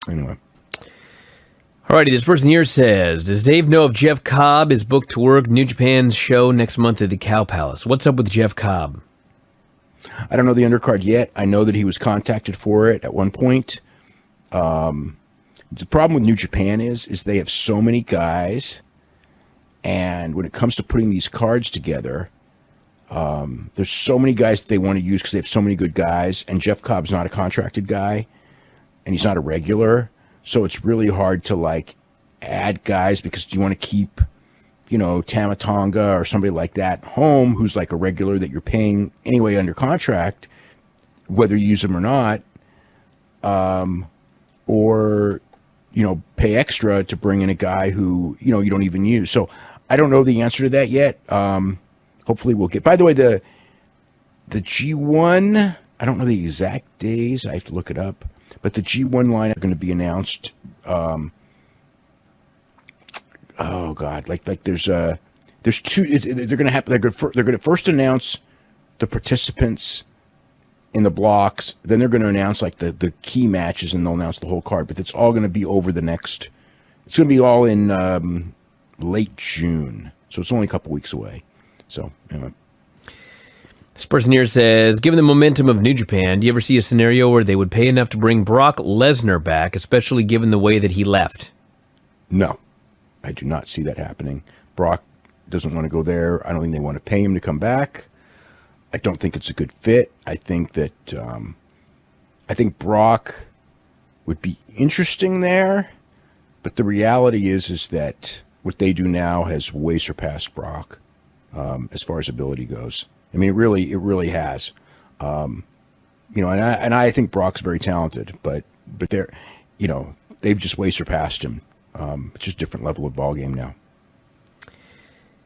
Anyway. Alrighty, this person here says, does Dave know if Jeff Cobb is booked to work New Japan's show next month at the Cow Palace? What's up with Jeff Cobb? I don't know the undercard yet. I know that he was contacted for it at one point. The problem with New Japan is they have so many guys, and when it comes to putting these cards together, there's so many guys that they want to use because they have so many good guys, and Jeff Cobb's not a contracted guy, and he's not a regular, so it's really hard to, like, add guys because you want to keep, you know, Tamatonga or somebody like that home who's like a regular that you're paying anyway under contract, whether you use them or not, or, you know, pay extra to bring in a guy who, you know, you don't even use. So I don't know the answer to that yet. Hopefully we'll get, by the way, the G1, I don't know the exact days. I have to look it up, but the G1 line are going to be announced. Oh God, like there's two. They're going to have. They're going to first announce the participants in the blocks. Then they're going to announce like the key matches, and they'll announce the whole card. But it's all going to be over the next. It's going to be all in late June, so it's only a couple weeks away. So anyway. This person here says, given the momentum of New Japan, do you ever see a scenario where they would pay enough to bring Brock Lesnar back, especially given the way that he left? No, I do not see that happening. Brock doesn't want to go there. I don't think they want to pay him to come back. I don't think it's a good fit. I think that I think Brock would be interesting there, but the reality is that what they do now has way surpassed Brock as far as ability goes. I mean, it really has. You know, and I think Brock's very talented, but they're, you know, they've just way surpassed him. It's just a different level of ball game now.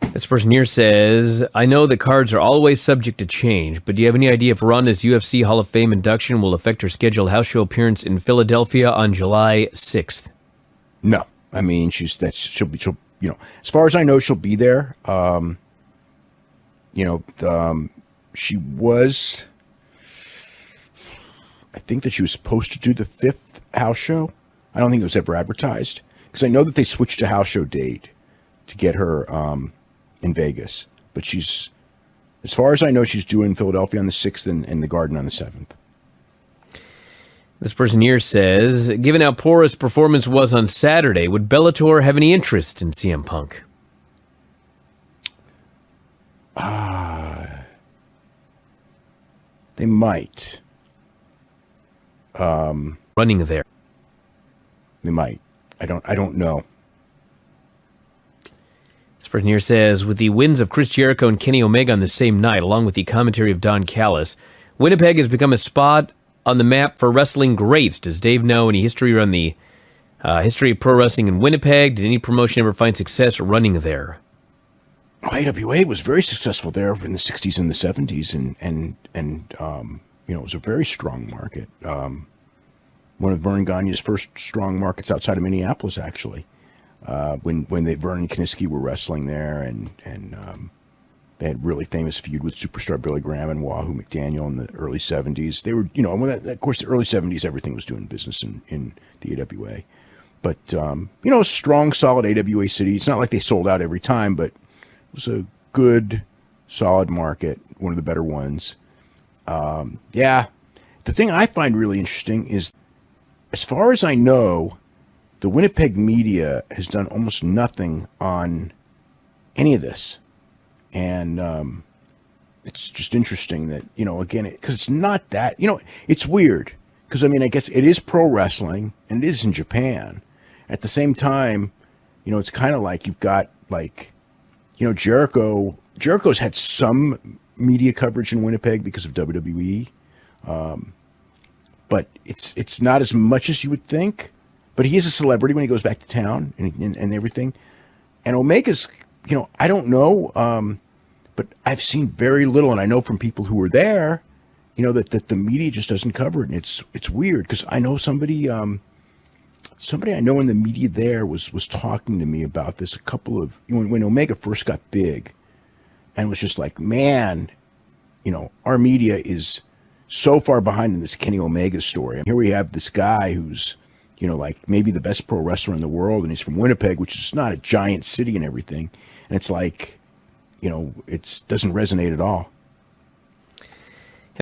This person here says, I know the cards are always subject to change, but do you have any idea if Ronda's UFC Hall of Fame induction will affect her scheduled house show appearance in Philadelphia on July 6th? No, I mean she'll you know, as far as I know, she'll be there. You know, she was, I think that she was supposed to do the 5th house show. I don't think it was ever advertised because I know that they switched a house show date to get her in Vegas. But she's, as far as I know, she's due in Philadelphia on the 6th and the Garden on the 7th. This person here says, given how poor his performance was on Saturday, would Bellator have any interest in CM Punk? They might. Running there. They might. I don't know. This person here says, with the wins of Chris Jericho and Kenny Omega on the same night, along with the commentary of Don Callis, Winnipeg has become a spot on the map for wrestling greats. Does Dave know any history on the history of pro wrestling in Winnipeg? Did any promotion ever find success running there? AWA was very successful there in the 60s and the 70s, and you know, it was a very strong market. One of Vern Gagne's first strong markets outside of Minneapolis, actually, when Vern and Kiniski were wrestling there, and they had really famous feud with superstar Billy Graham and Wahoo McDaniel in the early 70s. They were, you know, of course, the early 70s, everything was doing business in the AWA. But, you know, a strong, solid AWA city. It's not like they sold out every time, but it was a good, solid market, one of the better ones. Yeah, the thing I find really interesting is, as far as I know, the Winnipeg media has done almost nothing on any of this. And it's just interesting that, you know, again, because it's not that, you know, it's weird. Because, I mean, I guess it is pro wrestling, and it is in Japan. At the same time, you know, it's kind of like you've got, like, you know, Jericho's had some media coverage in Winnipeg because of WWE. But it's not as much as you would think. But he is a celebrity when he goes back to town and everything. And Omega's, you know, I don't know, but I've seen very little, and I know from people who were there, you know, that the media just doesn't cover it. And it's weird because I know somebody I know in the media there was talking to me about this a couple of, when Omega first got big, and was just like, man, you know, our media is so far behind in this Kenny Omega story. And here we have this guy who's, you know, like maybe the best pro wrestler in the world, and he's from Winnipeg, which is not a giant city and everything. And it's like, you know, it doesn't resonate at all.